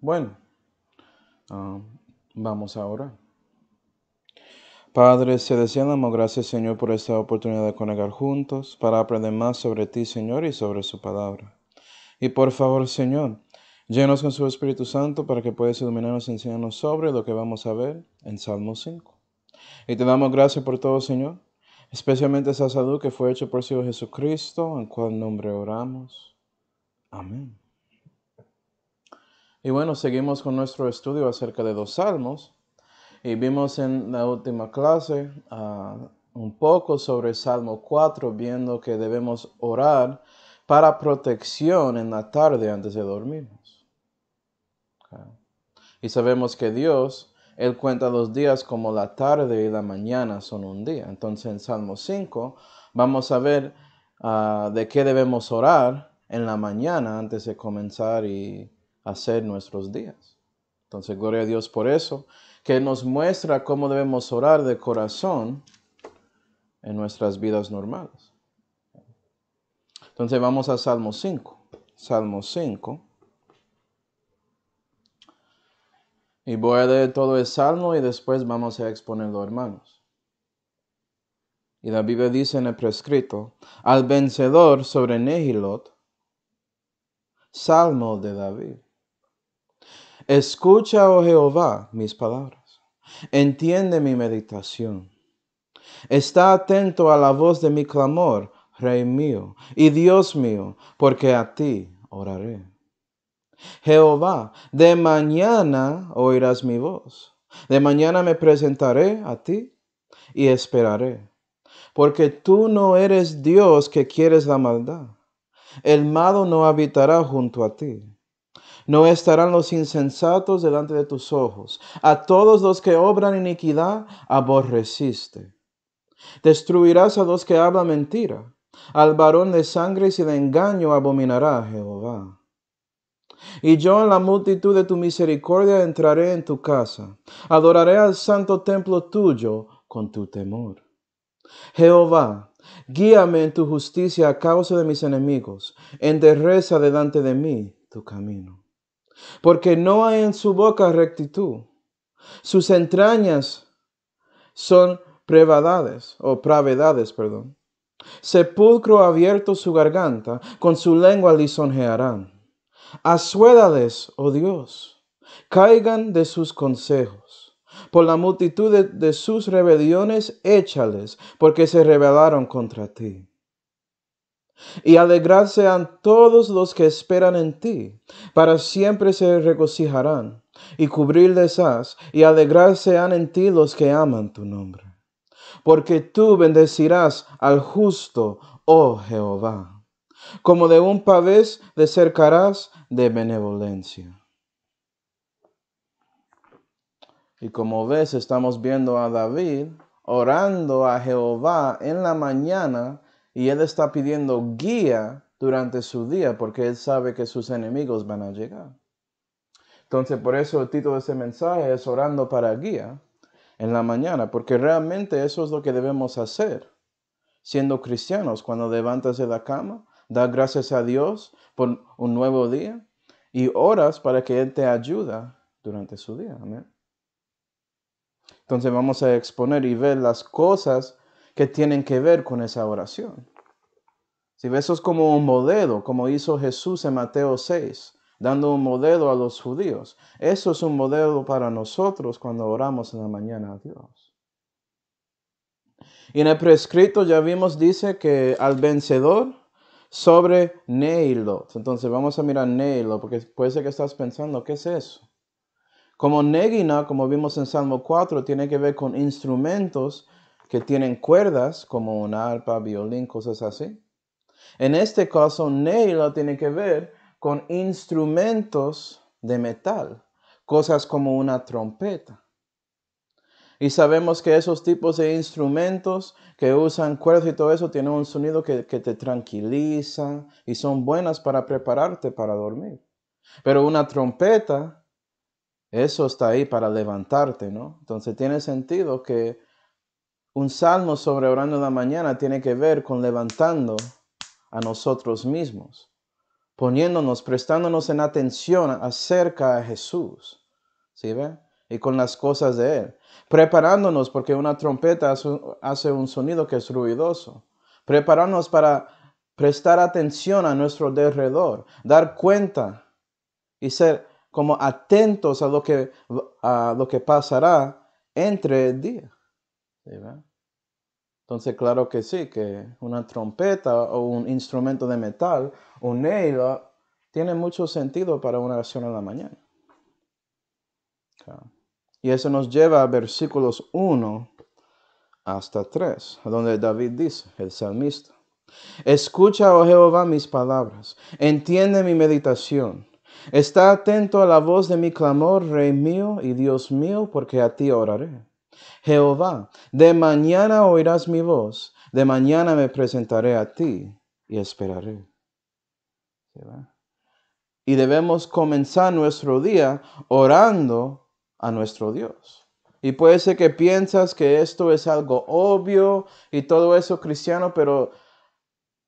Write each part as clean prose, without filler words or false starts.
Bueno, ah, vamos a orar. Padre Celestial, damos gracias, Señor, por esta oportunidad de conectar juntos para aprender más sobre ti, Señor, y sobre su palabra. Y por favor, Señor, llénanos con su Espíritu Santo para que puedas iluminarnos y enseñarnos sobre lo que vamos a ver en Salmo 5. Y te damos gracias por todo, Señor, especialmente esa salud que fue hecha por Señor Jesucristo, en cual nombre oramos. Amén. Y bueno, seguimos con nuestro estudio acerca de los salmos. Y vimos en la última clase un poco sobre Salmo 4, viendo que debemos orar para protección en la tarde antes de dormirnos. Y sabemos que Dios, Él cuenta los días como la tarde y la mañana son un día. Entonces en Salmo 5 vamos a ver de qué debemos orar en la mañana antes de comenzar y hacer nuestros días. Entonces, gloria a Dios por eso, que nos muestra cómo debemos orar de corazón en nuestras vidas normales. Entonces, vamos a Salmo 5. Salmo 5. Y voy a leer todo el Salmo y después vamos a exponerlo, hermanos. Y la Biblia dice en el prescrito, al vencedor sobre Nehilot, Salmo de David. Escucha, oh Jehová, mis palabras. Entiende mi meditación. Está atento a la voz de mi clamor, Rey mío y Dios mío, porque a ti oraré. Jehová, de mañana oirás mi voz. De mañana me presentaré a ti y esperaré. Porque tú no eres Dios que quieres la maldad. El malo no habitará junto a ti. No estarán los insensatos delante de tus ojos. A todos los que obran iniquidad aborreciste. Destruirás a los que hablan mentira. Al varón de sangre y de engaño abominará Jehová. Y yo en la multitud de tu misericordia entraré en tu casa. Adoraré al santo templo tuyo con tu temor. Jehová, guíame en tu justicia a causa de mis enemigos. Endereza delante de mí tu camino. Porque no hay en su boca rectitud. Sus entrañas son pravedades. Sepulcro abierto su garganta, con su lengua lisonjearán. Asuélales, oh Dios, caigan de sus consejos. Por la multitud de sus rebeliones, échales, porque se rebelaron contra ti. Y alegrarse han todos los que esperan en ti, para siempre se regocijarán, y cubrirles has, y alegrarse han en ti los que aman tu nombre. Porque tú bendecirás al justo, oh Jehová. Como de un pavés le cercarás de benevolencia. Y como ves, estamos viendo a David orando a Jehová en la mañana y él está pidiendo guía durante su día porque él sabe que sus enemigos van a llegar. Entonces, por eso el título de este mensaje es orando para guía en la mañana, porque realmente eso es lo que debemos hacer siendo cristianos. Cuando levantas de la cama, da gracias a Dios por un nuevo día y oras para que Él te ayude durante su día. Amén. Entonces vamos a exponer y ver las cosas que tienen que ver con esa oración. Si ves, eso es como un modelo, como hizo Jesús en Mateo 6, dando un modelo a los judíos. Eso es un modelo para nosotros cuando oramos en la mañana a Dios. Y en el prescrito ya vimos, dice que al vencedor sobre Neilot. Entonces vamos a mirar Neilot, porque puede ser que estás pensando, ¿qué es eso? Como Negina, como vimos en Salmo 4, tiene que ver con instrumentos que tienen cuerdas, como un arpa, violín, cosas así. En este caso, Neilot tiene que ver con instrumentos de metal, cosas como una trompeta. Y sabemos que esos tipos de instrumentos que usan cuerdas y todo eso tienen un sonido que te tranquiliza y son buenas para prepararte para dormir. Pero una trompeta, eso está ahí para levantarte, ¿no? Entonces tiene sentido que un salmo sobre orando en la mañana tiene que ver con levantando a nosotros mismos. poniéndonos, prestándonos en atención acerca de Jesús, ¿sí ve? Y con las cosas de Él. Preparándonos porque una trompeta hace un sonido que es ruidoso. Prepararnos para prestar atención a nuestro derredor, dar cuenta y ser como atentos a lo que pasará entre el día. ¿Sí ve? Entonces, claro que sí, que una trompeta o un instrumento de metal, un nail, tiene mucho sentido para una oración en la mañana. Claro. Y eso nos lleva a versículos 1 hasta 3, donde David dice, el salmista: escucha, oh Jehová, mis palabras, entiende mi meditación. Está atento a la voz de mi clamor, Rey mío y Dios mío, porque a ti oraré. Jehová, de mañana oirás mi voz, de mañana me presentaré a ti y esperaré. Y debemos comenzar nuestro día orando a nuestro Dios. Y puede ser que piensas que esto es algo obvio y todo eso cristiano, pero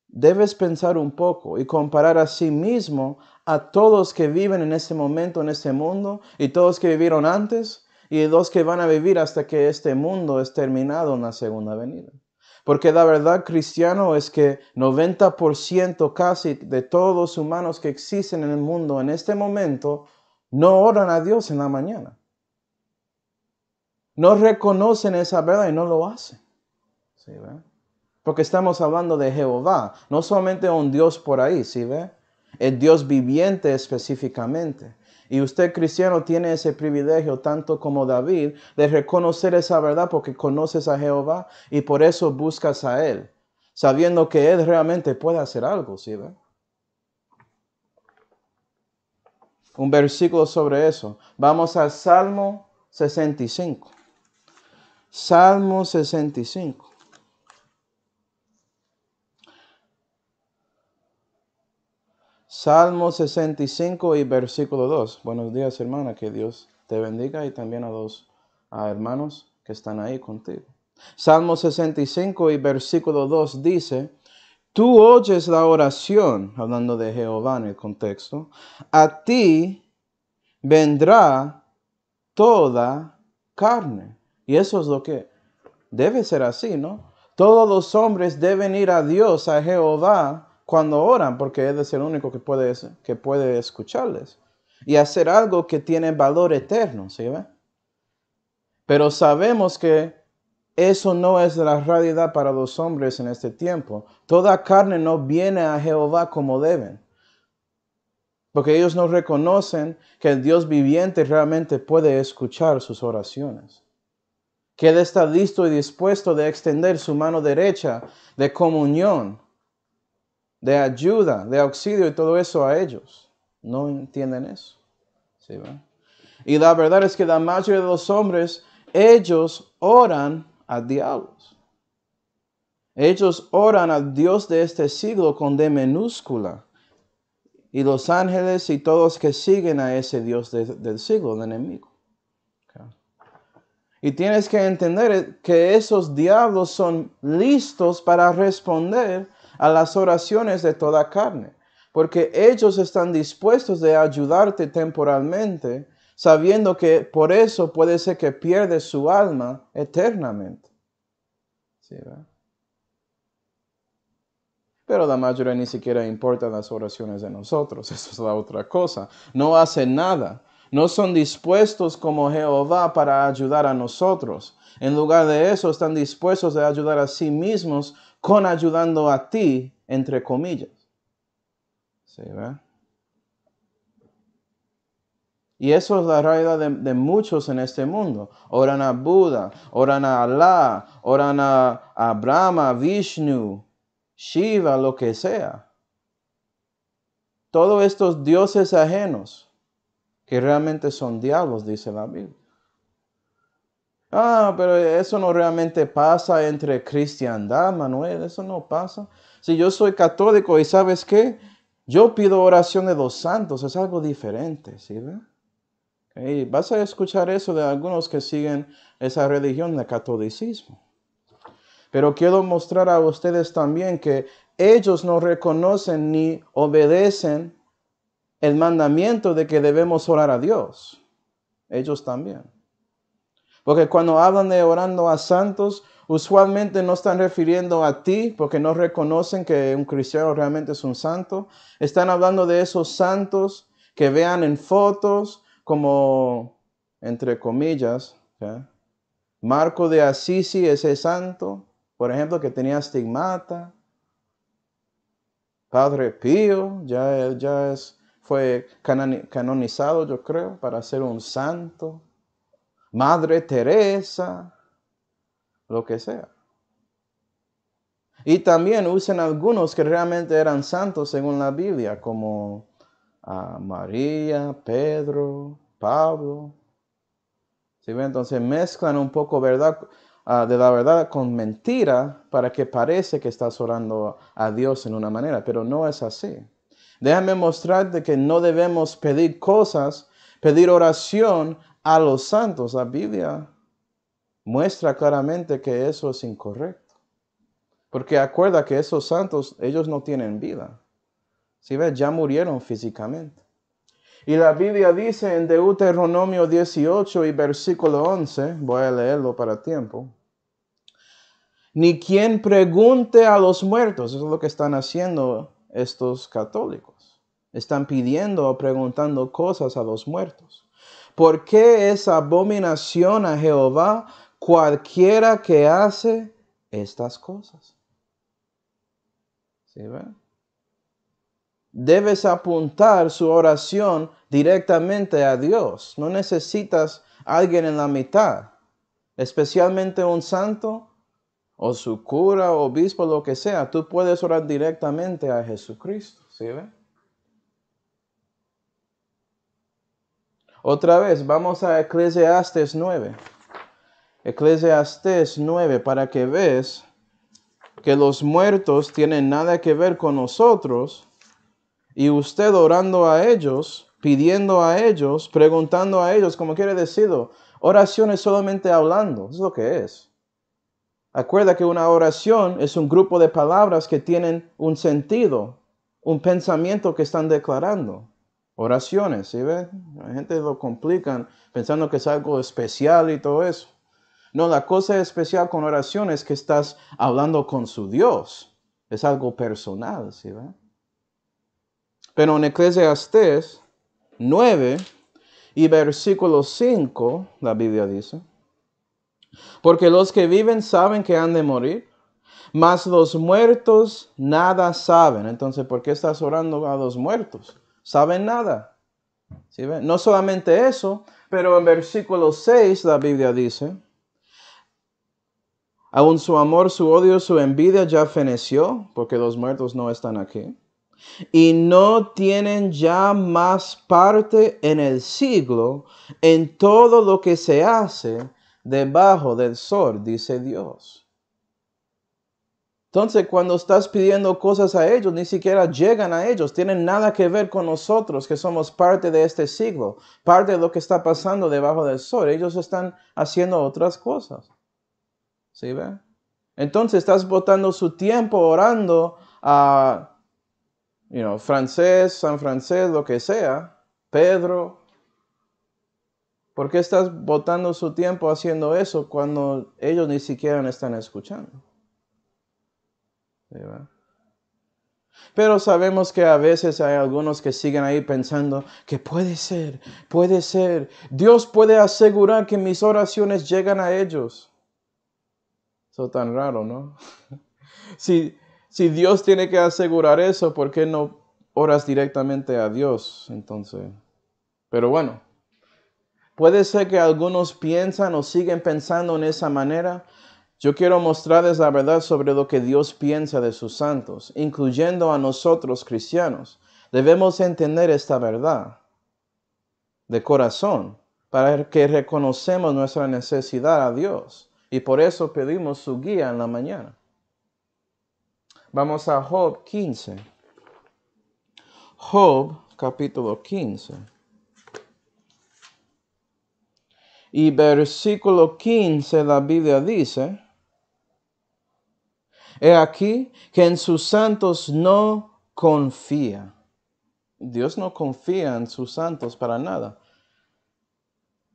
debes pensar un poco y comparar a sí mismo a todos que viven en este momento, en este mundo, y todos que vivieron antes, y los que van a vivir hasta que este mundo es terminado en la segunda venida. Porque la verdad, cristiano, es que 90% casi de todos los humanos que existen en el mundo en este momento no oran a Dios en la mañana. No reconocen esa verdad y no lo hacen. ¿Sí, ve? Porque estamos hablando de Jehová, no solamente un Dios por ahí, ¿sí ve? El Dios viviente específicamente. Y usted, cristiano, tiene ese privilegio, tanto como David, de reconocer esa verdad porque conoces a Jehová y por eso buscas a Él, sabiendo que Él realmente puede hacer algo, ¿sí ve? Un versículo sobre eso. Vamos al Salmo 65. Salmo 65. Salmo 65 y versículo 2. Buenos días, hermana, que Dios te bendiga y también a los hermanos que están ahí contigo. Salmo 65 y versículo 2 dice: tú oyes la oración, hablando de Jehová en el contexto, a ti vendrá toda carne. Y eso es lo que debe ser así, ¿no? Todos los hombres deben ir a Dios, a Jehová, cuando oran, porque Él es el único que puede escucharles y hacer algo que tiene valor eterno, ¿sí ve? Pero sabemos que eso no es la realidad para los hombres en este tiempo. Toda carne no viene a Jehová como deben, porque ellos no reconocen que el Dios viviente realmente puede escuchar sus oraciones. Que Él está listo y dispuesto de extender su mano derecha de comunión, de ayuda, de auxilio y todo eso a ellos. No entienden eso. ¿Sí, va? Y la verdad es que la mayoría de los hombres, ellos oran a diablos. Ellos oran al Dios de este siglo con D minúscula. Y los ángeles y todos que siguen a ese Dios del siglo, el enemigo. Okay. Y tienes que entender que esos diablos son listos para responder a las oraciones de toda carne. Porque ellos están dispuestos de ayudarte temporalmente, sabiendo que por eso puede ser que pierdes su alma eternamente. ¿Sí, verdad? Pero la mayoría ni siquiera importa las oraciones de nosotros. Eso es la otra cosa. No hacen nada. No son dispuestos como Jehová para ayudar a nosotros. En lugar de eso, están dispuestos a ayudar a sí mismos con ayudando a ti, entre comillas. ¿Sí, verdad? Y eso es la realidad de muchos en este mundo. Oran a Buda, oran a Alá, oran a Brahma, Vishnu, Shiva, lo que sea. Todos estos dioses ajenos, que realmente son diablos, dice la Biblia. Pero eso no realmente pasa entre cristiandad, Manuel, eso no pasa. Si yo soy católico y ¿sabes qué? Yo pido oración de los santos, es algo diferente, ¿sí ve? Y vas a escuchar eso de algunos que siguen esa religión de catolicismo. Pero quiero mostrar a ustedes también que ellos no reconocen ni obedecen el mandamiento de que debemos orar a Dios. Ellos también. Porque cuando hablan de orando a santos, usualmente no están refiriendo a ti, porque no reconocen que un cristiano realmente es un santo. Están hablando de esos santos que vean en fotos como, entre comillas, ¿okay? Marco de Asisi, ese santo, por ejemplo, que tenía estigmata. Padre Pío, fue canonizado, yo creo, para ser un santo. Madre Teresa, lo que sea. Y también usan algunos que realmente eran santos según la Biblia, como María, Pedro, Pablo. ¿Sí ven? Entonces mezclan un poco verdad, de la verdad con mentira para que parece que estás orando a Dios en una manera, pero no es así. Déjame mostrarte que no debemos pedir cosas, pedir oración a los santos. La Biblia muestra claramente que eso es incorrecto. Porque acuerda que esos santos, ellos no tienen vida. ¿Sí ves? Ya murieron físicamente. Y la Biblia dice en Deuteronomio 18 y versículo 11, voy a leerlo para tiempo. Ni quien pregunte a los muertos, eso es lo que están haciendo estos católicos. Están pidiendo o preguntando cosas a los muertos. ¿Por qué es abominación a Jehová cualquiera que hace estas cosas? ¿Sí ven? Debes apuntar su oración directamente a Dios. No necesitas a alguien en la mitad, especialmente un santo o su cura o obispo, lo que sea. Tú puedes orar directamente a Jesucristo. ¿Sí ve? Otra vez, vamos a Eclesiastes 9. Eclesiastes 9, para que veas que los muertos tienen nada que ver con nosotros. Y usted orando a ellos, pidiendo a ellos, preguntando a ellos, como quiere decirlo, oración es solamente hablando, es lo que es. Acuerda que una oración es un grupo de palabras que tienen un sentido, un pensamiento que están declarando. Oraciones, ¿sí ven? La gente lo complican pensando que es algo especial y todo eso. No, la cosa especial con oración es que estás hablando con su Dios. Es algo personal, ¿sí ven? Pero en Eclesiastes 9 y versículo 5, la Biblia dice, porque los que viven saben que han de morir, mas los muertos nada saben. Entonces, ¿por qué estás orando a los muertos? Saben nada. ¿Sí ven? No solamente eso, pero en versículo 6 la Biblia dice, aun su amor, su odio, su envidia ya feneció, porque los muertos no están aquí. Y no tienen ya más parte en el siglo, en todo lo que se hace debajo del sol, dice Dios. Entonces, cuando estás pidiendo cosas a ellos, ni siquiera llegan a ellos, tienen nada que ver con nosotros, que somos parte de este siglo, parte de lo que está pasando debajo del sol. Ellos están haciendo otras cosas. ¿Sí ve? Entonces, estás botando su tiempo orando a francés, San Francés, lo que sea, Pedro. ¿Por qué estás botando su tiempo haciendo eso cuando ellos ni siquiera están escuchando? ¿Sí, verdad? Pero sabemos que a veces hay algunos que siguen ahí pensando que puede ser. Dios puede asegurar que mis oraciones llegan a ellos. Eso es tan raro, ¿no? Si Dios tiene que asegurar eso, ¿por qué no oras directamente a Dios? Entonces, pero bueno, puede ser que algunos piensan o siguen pensando en esa manera. Yo quiero mostrarles la verdad sobre lo que Dios piensa de sus santos, incluyendo a nosotros cristianos. Debemos entender esta verdad de corazón para que reconocemos nuestra necesidad a Dios y por eso pedimos su guía en la mañana. Vamos a Job 15. Job capítulo 15. Y versículo 15 la Biblia dice, he aquí que en sus santos no confía. Dios no confía en sus santos para nada.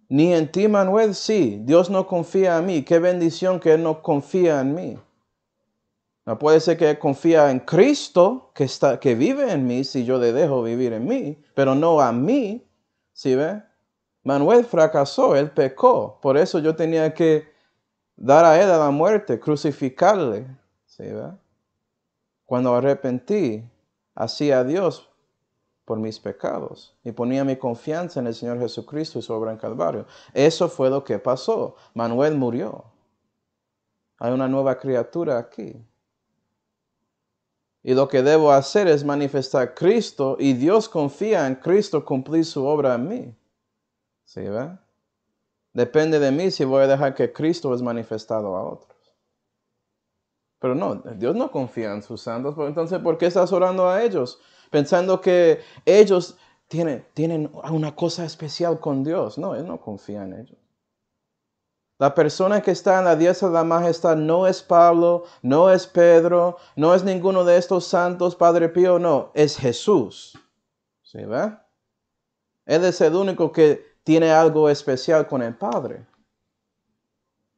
Ni en ti, Manuel, sí. Dios no confía en mí. Qué bendición que Él no confía en mí. No puede ser que Él confía en Cristo, que vive en mí, si yo le dejo vivir en mí, pero no a mí. ¿Sí ve? Manuel fracasó, él pecó. Por eso yo tenía que dar a Él a la muerte, crucificarle. ¿Sí ve? Cuando arrepentí, hacía a Dios por mis pecados y ponía mi confianza en el Señor Jesucristo y su obra en Calvario. Eso fue lo que pasó. Manuel murió. Hay una nueva criatura aquí. Y lo que debo hacer es manifestar a Cristo y Dios confía en Cristo cumplir su obra en mí. ¿Sí ve? Depende de mí si voy a dejar que Cristo es manifestado a otros. Pero no, Dios no confía en sus santos. Entonces, ¿por qué estás orando a ellos? Pensando que ellos tienen una cosa especial con Dios. No, Él no confía en ellos. La persona que está en la diestra de la majestad no es Pablo, no es Pedro, no es ninguno de estos santos, Padre Pío, no, es Jesús. ¿Sí ve? Él es el único que tiene algo especial con el Padre.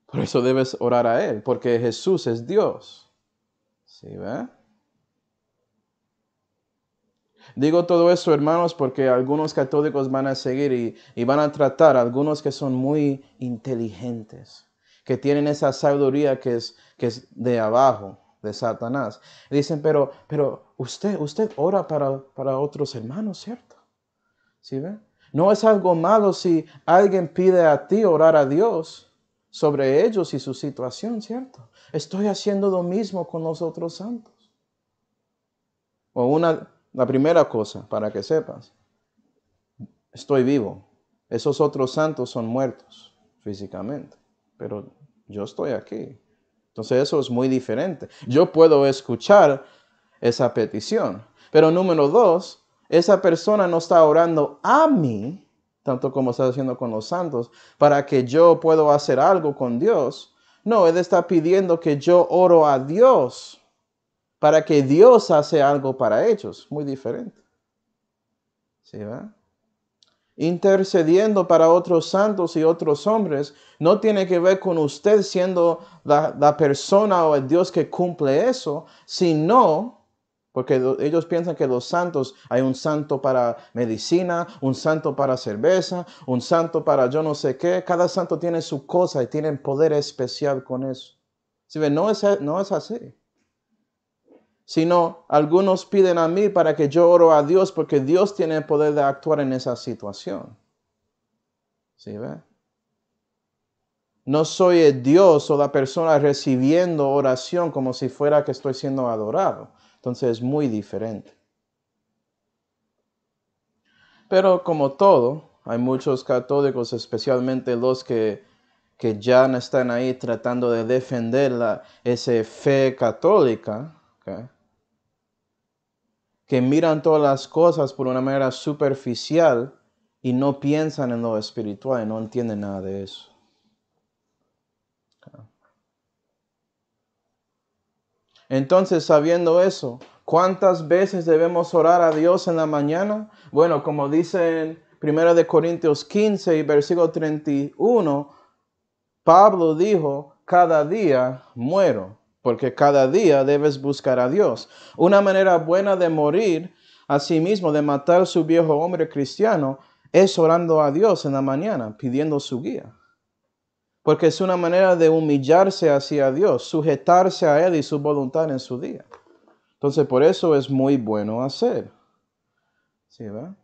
Por eso debes orar a Él, porque Jesús es Dios. ¿Sí ve? Digo todo eso, hermanos, porque algunos católicos van a seguir y van a tratar, algunos que son muy inteligentes, que tienen esa sabiduría que es de abajo, de Satanás. Dicen, pero usted ora para otros hermanos, ¿cierto? ¿Sí ve? No es algo malo si alguien pide a ti orar a Dios sobre ellos y su situación, ¿cierto? Estoy haciendo lo mismo con los otros santos. La primera cosa, para que sepas, estoy vivo. Esos otros santos son muertos físicamente, pero yo estoy aquí. Entonces eso es muy diferente. Yo puedo escuchar esa petición, pero número dos, esa persona no está orando a mí, tanto como está haciendo con los santos, para que yo pueda hacer algo con Dios. No, él está pidiendo que yo oro a Dios para que Dios hace algo para ellos. Muy diferente. ¿Sí va? Intercediendo para otros santos y otros hombres no tiene que ver con usted siendo la persona o el Dios que cumple eso, sino porque ellos piensan que los santos, hay un santo para medicina, un santo para cerveza, un santo para yo no sé qué. Cada santo tiene su cosa y tienen poder especial con eso. ¿Sí ven? No es así. Sino algunos piden a mí para que yo oro a Dios porque Dios tiene el poder de actuar en esa situación. ¿Sí ve? No soy el Dios o la persona recibiendo oración como si fuera que estoy siendo adorado. Entonces es muy diferente. Pero como todo, hay muchos católicos, especialmente los que ya no están ahí tratando de defender esa fe católica, ¿okay? Que miran todas las cosas por una manera superficial y no piensan en lo espiritual y no entienden nada de eso. Entonces, sabiendo eso, ¿cuántas veces debemos orar a Dios en la mañana? Bueno, como dice en 1 Corintios 15 y versículo 31, Pablo dijo, cada día muero, porque cada día debes buscar a Dios. Una manera buena de morir, asimismo de matar su viejo hombre cristiano, es orando a Dios en la mañana, pidiendo su guía. Porque es una manera de humillarse hacia Dios, sujetarse a Él y su voluntad en su día. Entonces, por eso es muy bueno hacer. ¿Sí, va?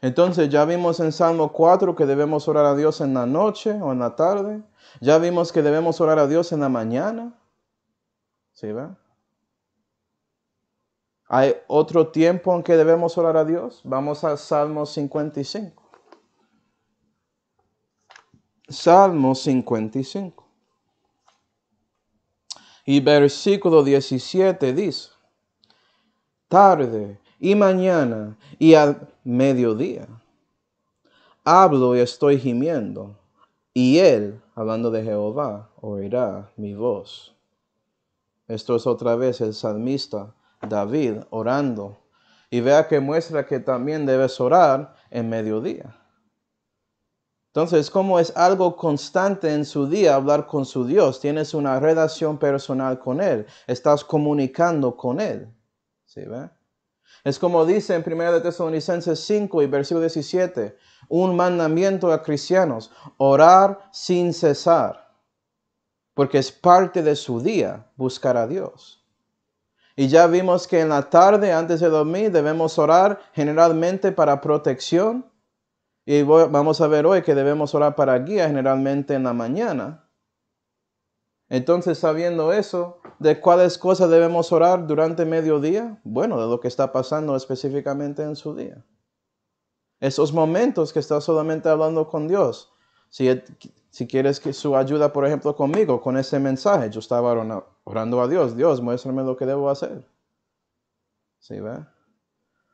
Entonces, ya vimos en Salmo 4 que debemos orar a Dios en la noche o en la tarde. Ya vimos que debemos orar a Dios en la mañana. ¿Sí, va? ¿Hay otro tiempo en que debemos orar a Dios? Vamos a Salmo 55. Salmo 55. Y versículo 17 dice, tarde y mañana y al mediodía hablo y estoy gimiendo, y Él, hablando de Jehová, oirá mi voz. Esto es otra vez el salmista David orando Y vea que muestra que también debes orar en mediodía. Entonces, como es algo constante en su día hablar con su Dios, tienes una relación personal con Él, estás comunicando con Él. ¿Sí ve? Es como dice en 1 de Tesalonicenses 5 y versículo 17, un mandamiento a cristianos, orar sin cesar, porque es parte de su día buscar a Dios. Y ya vimos que en la tarde, antes de dormir, debemos orar generalmente para protección. Y vamos a ver hoy que debemos orar para guía generalmente en la mañana. Entonces, sabiendo eso, ¿de cuáles cosas debemos orar durante mediodía? Bueno, de lo que está pasando específicamente en su día. Esos momentos que está solamente hablando con Dios. Si quieres que su ayuda, por ejemplo, conmigo, con ese mensaje, yo estaba orando a Dios. Dios, muéstrame lo que debo hacer. ¿Sí ve?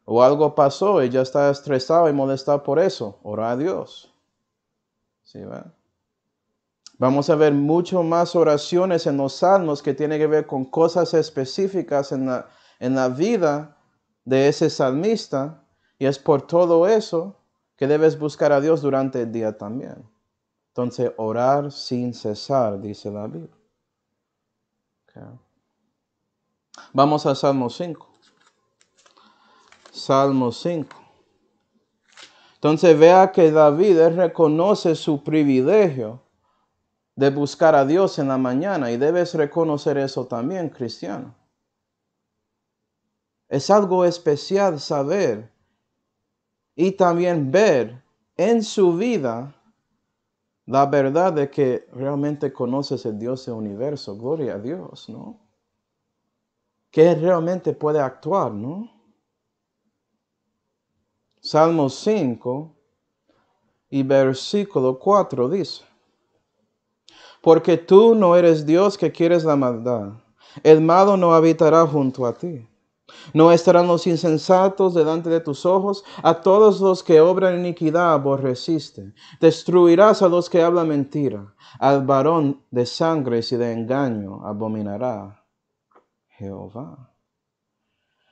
O algo pasó y ya está estresado y molestado por eso. Ora a Dios. ¿Sí ve? Vamos a ver mucho más oraciones en los salmos que tienen que ver con cosas específicas en la vida de ese salmista. Y es por todo eso que debes buscar a Dios durante el día también. Entonces, orar sin cesar, dice la Biblia. Okay. Vamos a Salmo 5. Salmo 5. Entonces, vea que David reconoce su privilegio de buscar a Dios en la mañana, y debes reconocer eso también, cristiano. Es algo especial saber y también ver en su vida la verdad de que realmente conoces el Dios del universo. Gloria a Dios, ¿no? Que Él realmente puede actuar, ¿no? Salmo 5 y versículo 4 dice: porque tú no eres Dios que quieres la maldad. El malo no habitará junto a ti. No estarán los insensatos delante de tus ojos. A todos los que obran iniquidad aborreciste. Destruirás a los que hablan mentira. Al varón de sangres y de engaño abominará Jehová.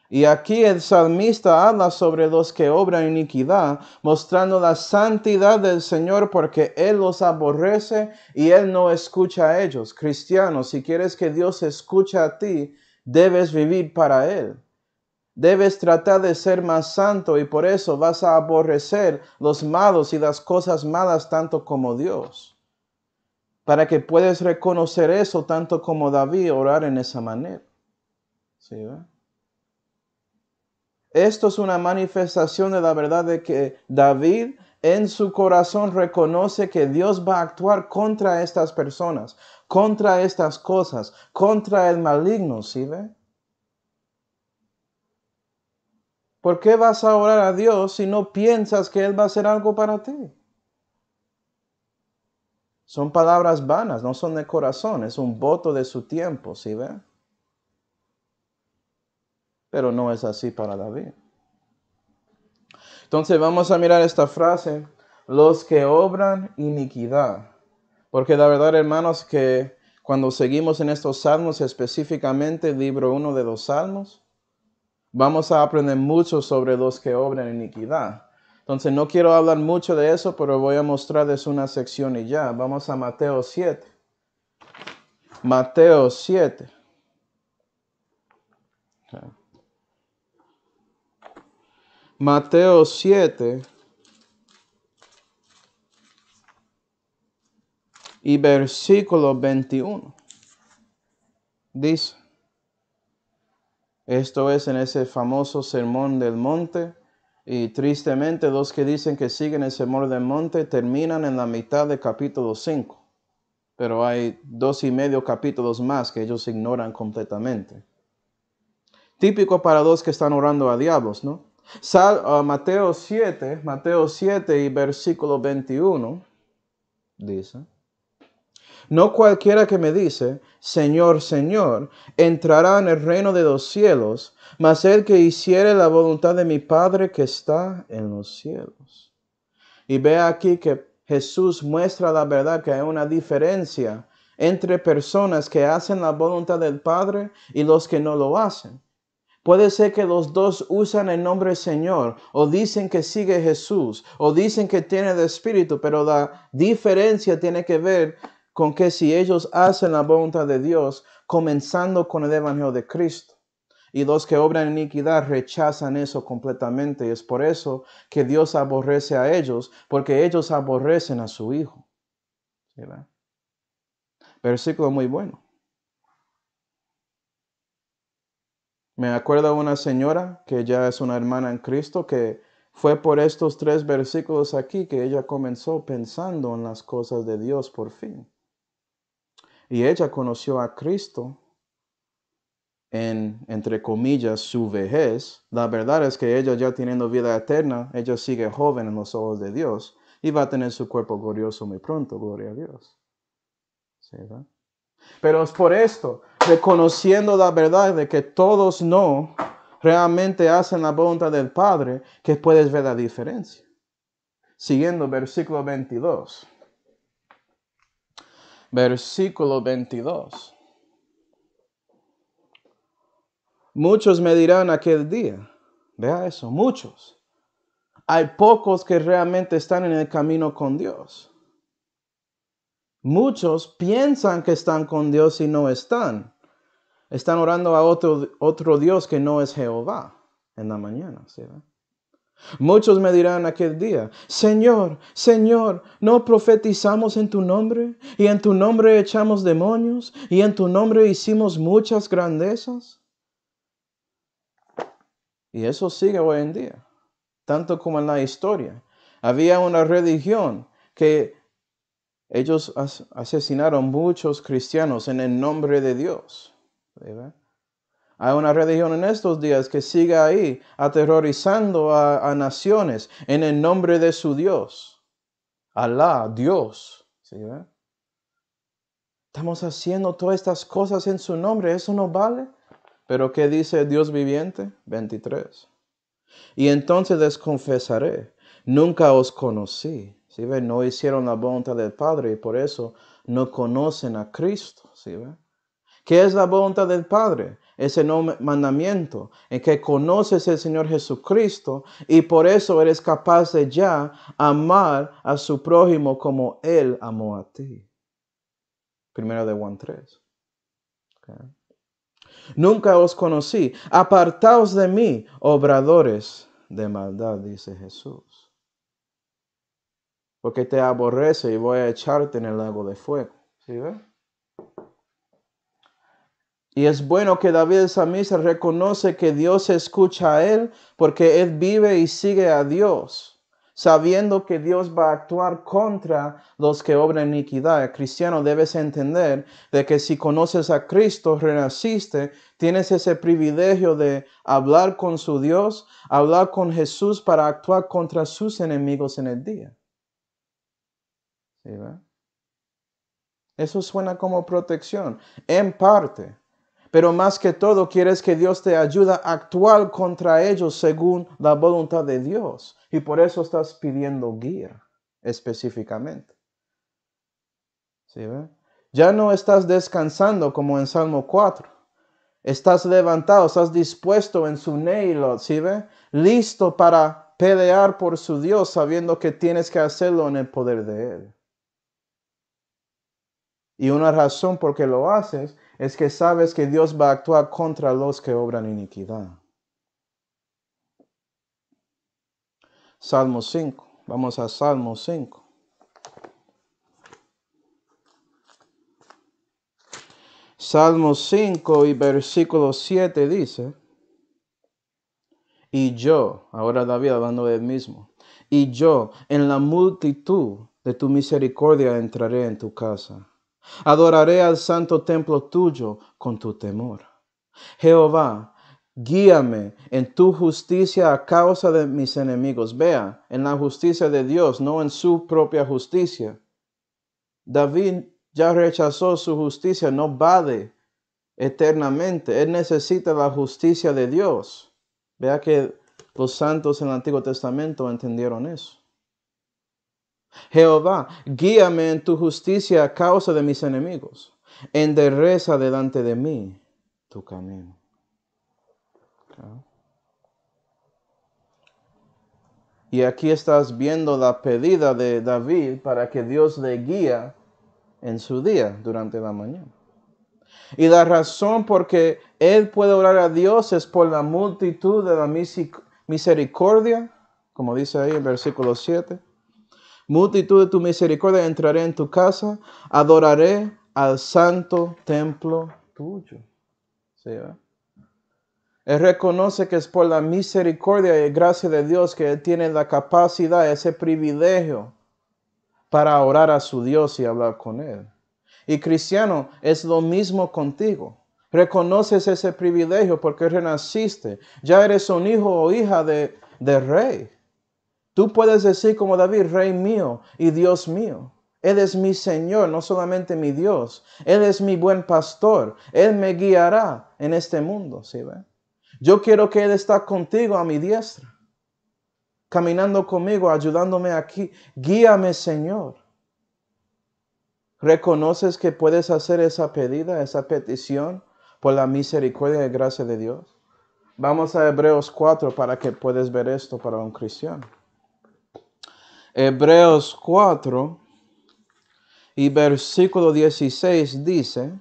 Y aquí el salmista habla sobre los que obran iniquidad, mostrando la santidad del Señor porque Él los aborrece y Él no escucha a ellos. Cristianos, si quieres que Dios escuche a ti, debes vivir para Él. Debes tratar de ser más santo y por eso vas a aborrecer los malos y las cosas malas tanto como Dios. Para que puedas reconocer eso tanto como David, orar en esa manera. ¿Sí, verdad? Esto es una manifestación de la verdad de que David en su corazón reconoce que Dios va a actuar contra estas personas, contra estas cosas, contra el maligno, ¿sí ve? ¿Por qué vas a orar a Dios si no piensas que Él va a hacer algo para ti? Son palabras vanas, no son de corazón, es un voto de su tiempo, ¿sí ve? Pero no es así para David. Entonces vamos a mirar esta frase, los que obran iniquidad. Porque la verdad, hermanos, que cuando seguimos en estos salmos, específicamente el libro 1 de los salmos, vamos a aprender mucho sobre los que obran iniquidad. Entonces no quiero hablar mucho de eso, pero voy a mostrarles una sección y ya. Vamos a Mateo 7. Mateo 7. Okay. Mateo 7 y versículo 21. Dice, esto es en ese famoso sermón del monte, y tristemente los que dicen que siguen el sermón del monte terminan en la mitad del capítulo 5. Pero hay 2.5 capítulos más que ellos ignoran completamente. Típico para los que están orando a diablos, ¿no? Mateo 7 y versículo 21 dice: no cualquiera que me dice, Señor, Señor, entrará en el reino de los cielos, mas el que hiciere la voluntad de mi Padre que está en los cielos. Y ve aquí que Jesús muestra la verdad que hay una diferencia entre personas que hacen la voluntad del Padre y los que no lo hacen. Puede ser que los dos usan el nombre Señor, o dicen que sigue Jesús, o dicen que tiene el Espíritu, pero la diferencia tiene que ver con que si ellos hacen la voluntad de Dios, comenzando con el Evangelio de Cristo. Y los que obran iniquidad rechazan eso completamente. Y es por eso que Dios aborrece a ellos, porque ellos aborrecen a su Hijo. ¿Sí, verdad? Versículo muy bueno. Me acuerdo de una señora que ya es una hermana en Cristo que fue por estos 3 versículos aquí que ella comenzó pensando en las cosas de Dios por fin. Y ella conoció a Cristo en, entre comillas, su vejez. La verdad es que ella ya teniendo vida eterna, ella sigue joven en los ojos de Dios y va a tener su cuerpo glorioso muy pronto, gloria a Dios. ¿Sí, verdad? Pero es por esto, reconociendo la verdad de que todos no realmente hacen la voluntad del Padre, que puedes ver la diferencia. Siguiendo versículo 22. Versículo 22. Muchos me dirán aquel día, vea eso, muchos. Hay pocos que realmente están en el camino con Dios. Muchos piensan que están con Dios y no están. Están orando a otro Dios que no es Jehová en la mañana, ¿sí? Muchos me dirán aquel día, Señor, Señor, ¿no profetizamos en tu nombre? Y en tu nombre echamos demonios, y en tu nombre hicimos muchas grandezas. Y eso sigue hoy en día, tanto como en la historia. Había una religión que ellos asesinaron muchos cristianos en el nombre de Dios. ¿Verdad? Hay una religión en estos días que sigue ahí aterrorizando a naciones en el nombre de su Dios. Alá, Dios. ¿Sí, ve? Estamos haciendo todas estas cosas en su nombre. ¿Eso no vale? Pero ¿qué dice Dios viviente? 23. Y entonces les confesaré, nunca os conocí. ¿Sí, ve? No hicieron la voluntad del Padre y por eso no conocen a Cristo. ¿Sí, ve? ¿Qué es la voluntad del Padre? Ese mandamiento en que conoces al Señor Jesucristo y por eso eres capaz de ya amar a su prójimo como Él amó a ti. Primero de Juan 3. Okay. Nunca os conocí. Apartaos de mí, obradores de maldad, dice Jesús. Porque te aborrece y voy a echarte en el lago de fuego. ¿Sí ve? Y es bueno que David el salmista reconoce que Dios escucha a él porque él vive y sigue a Dios, sabiendo que Dios va a actuar contra los que obran iniquidad. El cristiano debes entender de que si conoces a Cristo, renaciste, tienes ese privilegio de hablar con su Dios, hablar con Jesús para actuar contra sus enemigos en el día. ¿Sí, ve? Eso suena como protección, en parte. Pero más que todo, quieres que Dios te ayude a actuar contra ellos según la voluntad de Dios. Y por eso estás pidiendo guía específicamente. ¿Sí, ve? Ya no estás descansando como en Salmo 4. Estás levantado, estás dispuesto en su neilot, ¿sí ve? Listo para pelear por su Dios, sabiendo que tienes que hacerlo en el poder de Él. Y una razón por qué lo haces es que sabes que Dios va a actuar contra los que obran iniquidad. Salmo 5. Vamos a Salmo 5. Salmo 5 y versículo 7 dice, y yo, ahora David hablando de él mismo, y yo en la multitud de tu misericordia entraré en tu casa. Adoraré al santo templo tuyo con tu temor. Jehová, guíame en tu justicia a causa de mis enemigos. Vea, en la justicia de Dios, no en su propia justicia. David ya rechazó su justicia, no vale eternamente. Él necesita la justicia de Dios. Vea que los santos en el Antiguo Testamento entendieron eso. Jehová, guíame en tu justicia a causa de mis enemigos. Endereza delante de mí tu camino. Y aquí estás viendo la pedida de David para que Dios le guíe en su día durante la mañana. Y la razón por que él puede orar a Dios es por la multitud de la misericordia, como dice ahí en versículo 7. Multitud de tu misericordia entraré en tu casa, adoraré al santo templo tuyo. ¿Sí, verdad? Él reconoce que es por la misericordia y gracia de Dios que él tiene la capacidad, ese privilegio para orar a su Dios y hablar con él. Y cristiano, es lo mismo contigo. Reconoces ese privilegio porque renaciste. Ya eres un hijo o hija de rey. Tú puedes decir como David, Rey mío y Dios mío. Él es mi Señor, no solamente mi Dios. Él es mi buen pastor. Él me guiará en este mundo. ¿Sí ve? Yo quiero que Él está contigo a mi diestra, caminando conmigo, ayudándome aquí. Guíame, Señor. ¿Reconoces que puedes hacer esa pedida, esa petición por la misericordia y gracia de Dios? Vamos a Hebreos 4 para que puedas ver esto para un cristiano. Hebreos 4 y versículo 16 dice: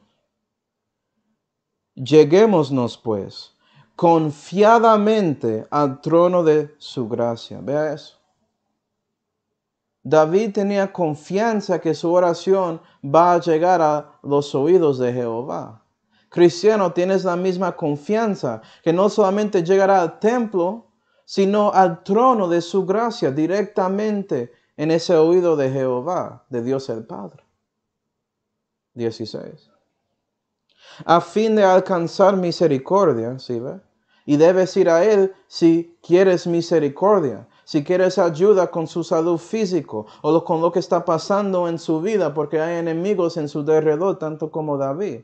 Lleguémonos pues confiadamente al trono de su gracia. Vea eso. David tenía confianza que su oración va a llegar a los oídos de Jehová. Cristiano, tienes la misma confianza que no solamente llegará al templo, sino al trono de su gracia directamente en ese oído de Jehová, de Dios el Padre. 16. A fin de alcanzar misericordia, ¿sí ve? Y debes ir a Él si quieres misericordia, si quieres ayuda con su salud físico o con lo que está pasando en su vida, porque hay enemigos en su derredor, tanto como David.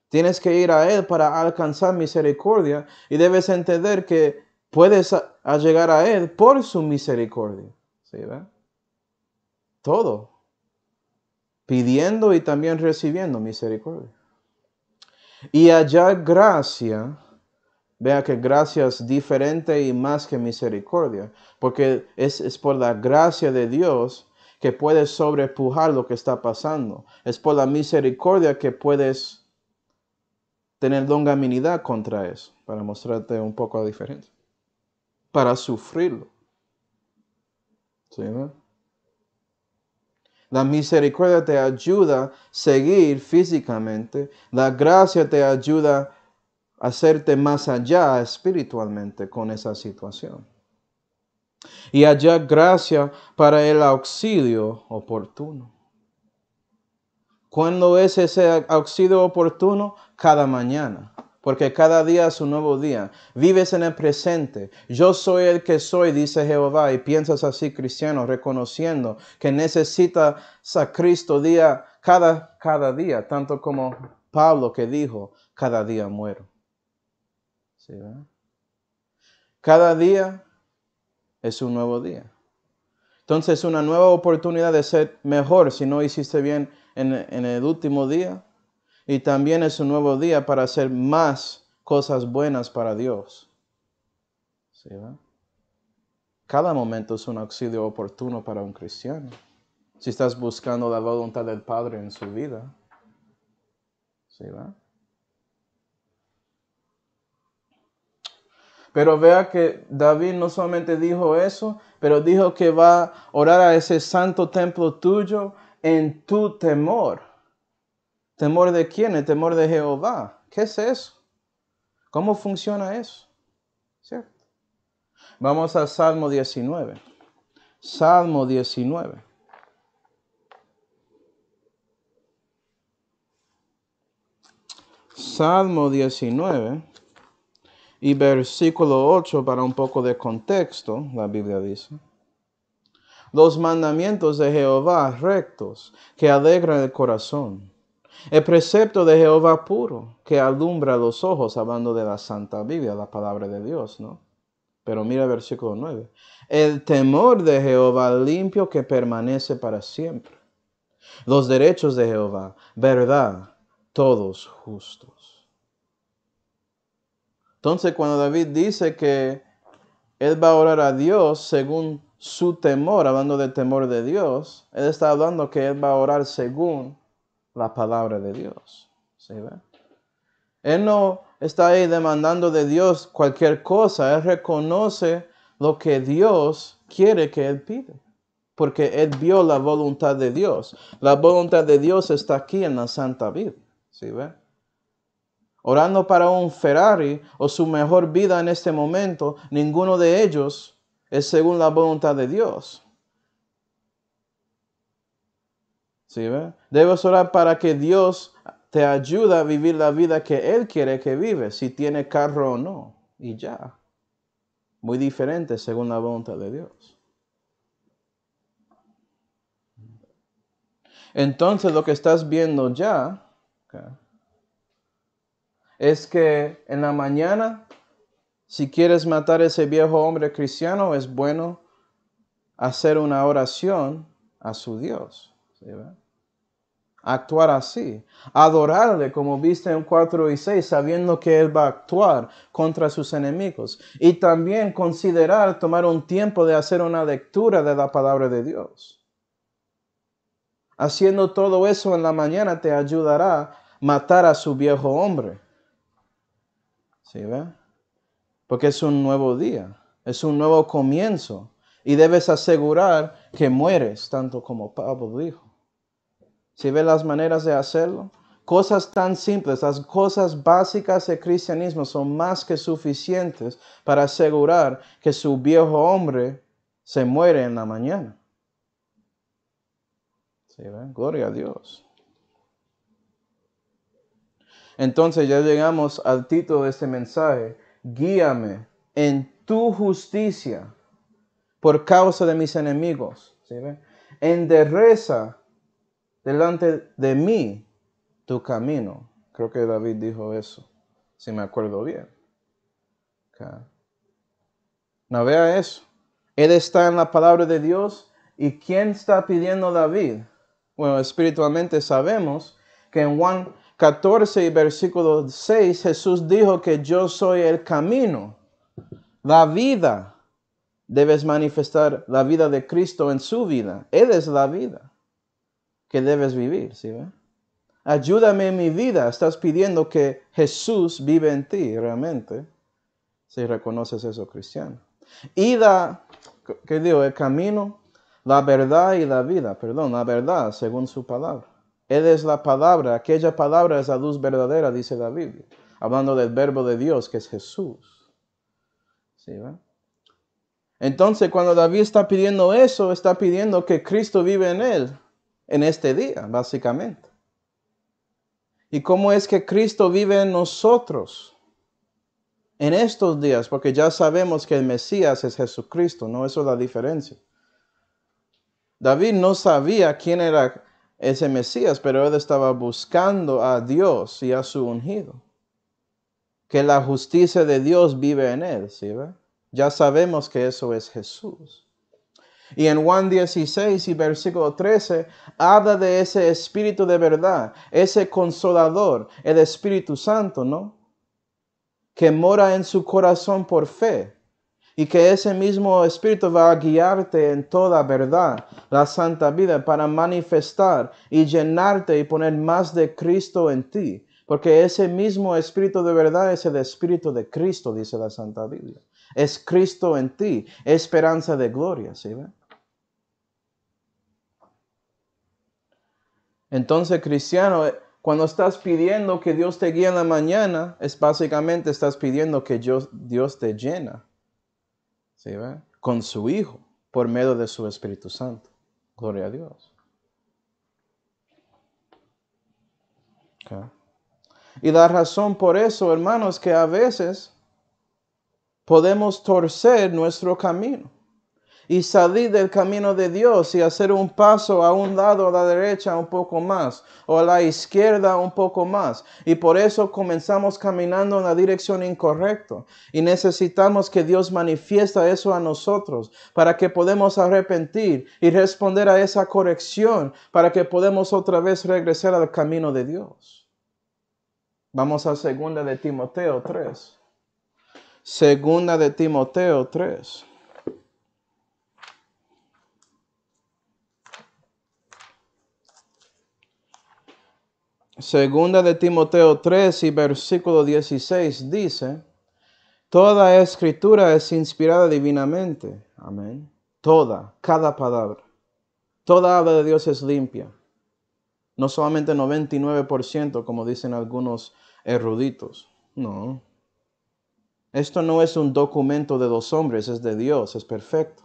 Tienes que ir a Él para alcanzar misericordia y debes entender que puedes llegar a Él por su misericordia. ¿Sí ve? Todo. Pidiendo y también recibiendo misericordia. Y hallar gracia. Vea que gracia es diferente y más que misericordia, porque es por la gracia de Dios que puedes sobrepujar lo que está pasando. Es por la misericordia que puedes tener longanimidad contra eso, para mostrarte un poco la diferencia. Para sufrirlo. ¿Sí, no? La misericordia te ayuda a seguir físicamente. La gracia te ayuda a hacerte más allá espiritualmente con esa situación. Y hallar gracia para el auxilio oportuno. ¿Cuándo es ese auxilio oportuno? Cada mañana. Porque cada día es un nuevo día. Vives en el presente. Yo soy el que soy, dice Jehová. Y piensas así, cristiano, reconociendo que necesitas a Cristo cada día. Tanto como Pablo que dijo, cada día muero. ¿Sí, verdad? Cada día es un nuevo día. Entonces, una nueva oportunidad de ser mejor si no hiciste bien en el último día. Y también es un nuevo día para hacer más cosas buenas para Dios. ¿Sí, va? Cada momento es un auxilio oportuno para un cristiano. Si estás buscando la voluntad del Padre en su vida. ¿Sí, va? Pero vea que David no solamente dijo eso, pero dijo que va a orar a ese santo templo tuyo en tu temor. ¿Temor de quién? El temor de Jehová. ¿Qué es eso? ¿Cómo funciona eso? ¿Cierto? Vamos a Salmo 19. Salmo 19. Salmo 19 y versículo 8 para un poco de contexto, la Biblia dice. Los mandamientos de Jehová rectos, que alegran el corazón. El precepto de Jehová puro, que alumbra los ojos, hablando de la Santa Biblia, la palabra de Dios, ¿no? Pero mira el versículo 9. El temor de Jehová limpio, que permanece para siempre. Los derechos de Jehová, verdad, todos justos. Entonces, cuando David dice que él va a orar a Dios según su temor, hablando del temor de Dios, él está hablando que él va a orar según la palabra de Dios. ¿Sí ve? Él no está ahí demandando de Dios cualquier cosa. Él reconoce lo que Dios quiere que él pide. Porque él vio la voluntad de Dios. La voluntad de Dios está aquí en la Santa Biblia. ¿Sí ve? Orando para un Ferrari o su mejor vida en este momento, ninguno de ellos es según la voluntad de Dios. ¿Sí ve? Debes orar para que Dios te ayude a vivir la vida que Él quiere que vive, si tiene carro o no. Y ya. Muy diferente según la voluntad de Dios. Entonces lo que estás viendo ya, okay, es que en la mañana, si quieres matar a ese viejo hombre cristiano, es bueno hacer una oración a su Dios. ¿Sí ve? Actuar así, adorarle como viste en 4 y 6, sabiendo que Él va a actuar contra sus enemigos. Y también considerar tomar un tiempo de hacer una lectura de la palabra de Dios. Haciendo todo eso en la mañana te ayudará a matar a su viejo hombre. ¿Sí ve? Porque es un nuevo día, es un nuevo comienzo. Y debes asegurar que mueres, tanto como Pablo dijo. ¿Sí ve las maneras de hacerlo? Cosas tan simples, las cosas básicas del cristianismo son más que suficientes para asegurar que su viejo hombre se muere en la mañana. ¿Sí ve? Gloria a Dios. Entonces ya llegamos al título de este mensaje. Guíame en tu justicia por causa de mis enemigos. ¿Sí ve? Endereza delante de mí tu camino. Creo que David dijo eso, si me acuerdo bien. Okay. No, vea eso. Él está en la palabra de Dios. ¿Y quién está pidiendo a David? Bueno, espiritualmente sabemos que en Juan 14 y versículo 6 Jesús dijo que yo soy el camino, la vida. Debes manifestar la vida de Cristo en su vida. Él es la vida que debes vivir, ¿sí ve? Ayúdame en mi vida. Estás pidiendo que Jesús vive en ti realmente. Si reconoces eso, cristiano. Y ¿qué digo? El camino, la verdad y la vida. Perdón, la verdad según su palabra. Él es la palabra. Aquella palabra es la luz verdadera, dice la Biblia. Hablando del verbo de Dios, que es Jesús. ¿Sí, ve? Entonces, cuando David está pidiendo eso, está pidiendo que Cristo vive en él. En este día, básicamente. ¿Y cómo es que Cristo vive en nosotros? En estos días, porque ya sabemos que el Mesías es Jesucristo, ¿no? Eso es la diferencia. David no sabía quién era ese Mesías, pero él estaba buscando a Dios y a su ungido. Que la justicia de Dios vive en él, ¿sí ve? Ya sabemos que eso es Jesús. Y en Juan 16 y versículo 13, habla de ese Espíritu de verdad, ese Consolador, el Espíritu Santo, ¿no? Que mora en su corazón por fe. Y que ese mismo Espíritu va a guiarte en toda verdad, la santa vida, para manifestar y llenarte y poner más de Cristo en ti. Porque ese mismo Espíritu de verdad es el Espíritu de Cristo, dice la Santa Biblia. Es Cristo en ti, esperanza de gloria, ¿sí ve? Entonces, cristiano, cuando estás pidiendo que Dios te guíe en la mañana, es básicamente estás pidiendo que Dios te llena. ¿Sí ve? Con su Hijo, por medio de su Espíritu Santo. Gloria a Dios. Okay. Y la razón por eso, hermanos, que a veces podemos torcer nuestro camino y salir del camino de Dios y hacer un paso a un lado, a la derecha un poco más, o a la izquierda un poco más. Y por eso comenzamos caminando en la dirección incorrecta. Y necesitamos que Dios manifiesta eso a nosotros, para que podamos arrepentir y responder a esa corrección, para que podamos otra vez regresar al camino de Dios. Vamos a 2 de Timoteo 3. Segunda de Timoteo 3. Segunda de Timoteo 3 y versículo 16 dice, toda escritura es inspirada divinamente. Amén. Toda, cada palabra. Toda habla de Dios es limpia. No solamente 99% como dicen algunos eruditos. No. Esto no es un documento de dos hombres, es de Dios, es perfecto.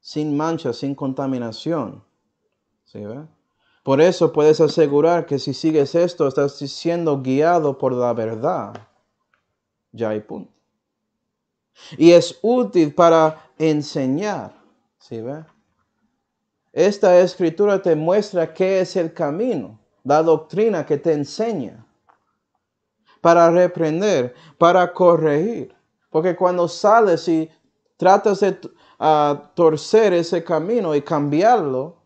Sin mancha, sin contaminación. ¿Sí ve? Por eso puedes asegurar que si sigues esto, estás siendo guiado por la verdad. Ya hay punto. Y es útil para enseñar. ¿Sí ve? Esta escritura te muestra qué es el camino, la doctrina que te enseña. Para reprender, para corregir. Porque cuando sales y tratas de torcer ese camino y cambiarlo,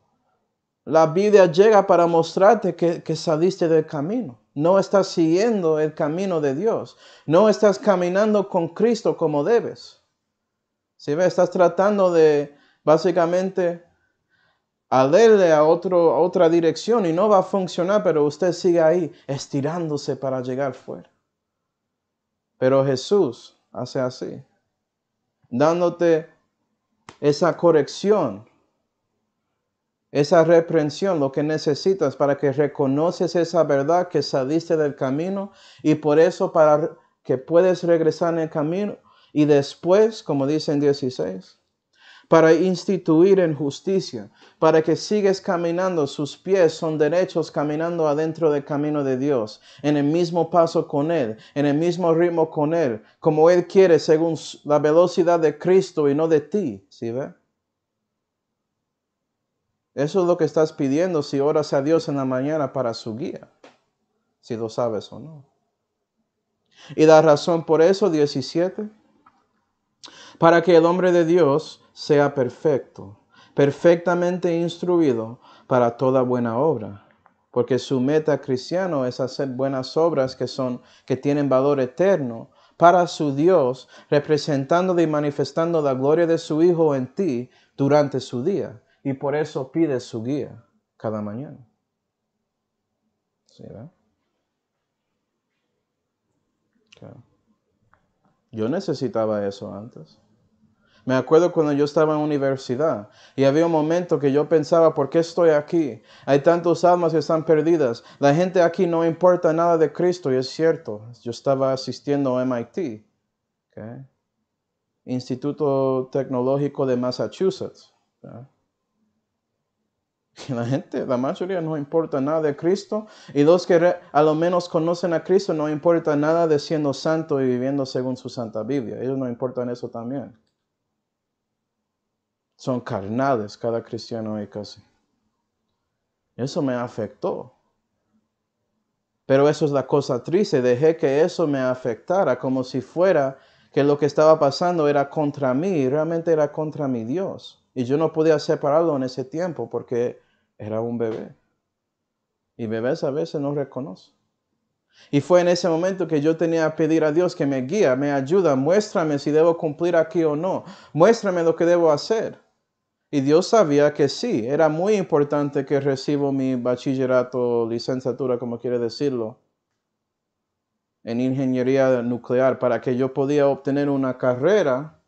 la Biblia llega para mostrarte que saliste del camino. No estás siguiendo el camino de Dios. No estás caminando con Cristo como debes. ¿Sí ves? Estás tratando de, básicamente, alerle a otra dirección y no va a funcionar, pero usted sigue ahí, estirándose para llegar fuera. Pero Jesús hace así, dándote esa corrección, esa reprensión, lo que necesitas para que reconoces esa verdad que saliste del camino y por eso para que puedes regresar en el camino y después, como dice en 16, para instituir en justicia, para que sigues caminando, sus pies son derechos caminando adentro del camino de Dios, en el mismo paso con Él, en el mismo ritmo con Él, como Él quiere según la velocidad de Cristo y no de ti, ¿sí ve? Eso es lo que estás pidiendo si oras a Dios en la mañana para su guía, si lo sabes o no. Y la razón por eso, 17, para que el hombre de Dios sea perfecto, perfectamente instruido para toda buena obra. Porque su meta cristiano es hacer buenas obras que tienen valor eterno para su Dios, representando y manifestando la gloria de su Hijo en ti durante su día. Y por eso pide su guía cada mañana. ¿Sí, verdad? Claro. Yo necesitaba eso antes. Me acuerdo cuando yo estaba en universidad y había un momento que yo pensaba, ¿por qué estoy aquí? Hay tantas almas que están perdidas. La gente aquí no importa nada de Cristo y es cierto. Yo estaba asistiendo a MIT, ¿okay? Instituto Tecnológico de Massachusetts. ¿Okay? Y la mayoría no importa nada de Cristo y los que a lo menos conocen a Cristo no importa nada de siendo santo y viviendo según su santa Biblia. Ellos no importan eso también. Son carnales cada cristiano hoy casi. Eso me afectó. Pero eso es la cosa triste. Dejé que eso me afectara como si fuera que lo que estaba pasando era contra mí y realmente era contra mi Dios. Y yo no podía separarlo en ese tiempo porque era un bebé. Y bebés a veces no reconocen. Y fue en ese momento que yo tenía que pedir a Dios que me guíe, me ayuda, muéstrame si debo cumplir aquí o no. Muéstrame lo que debo hacer. Y Dios sabía que sí, era muy importante que recibo mi bachillerato, licenciatura, como quiere decirlo, en ingeniería nuclear, para que yo podía obtener una carrera,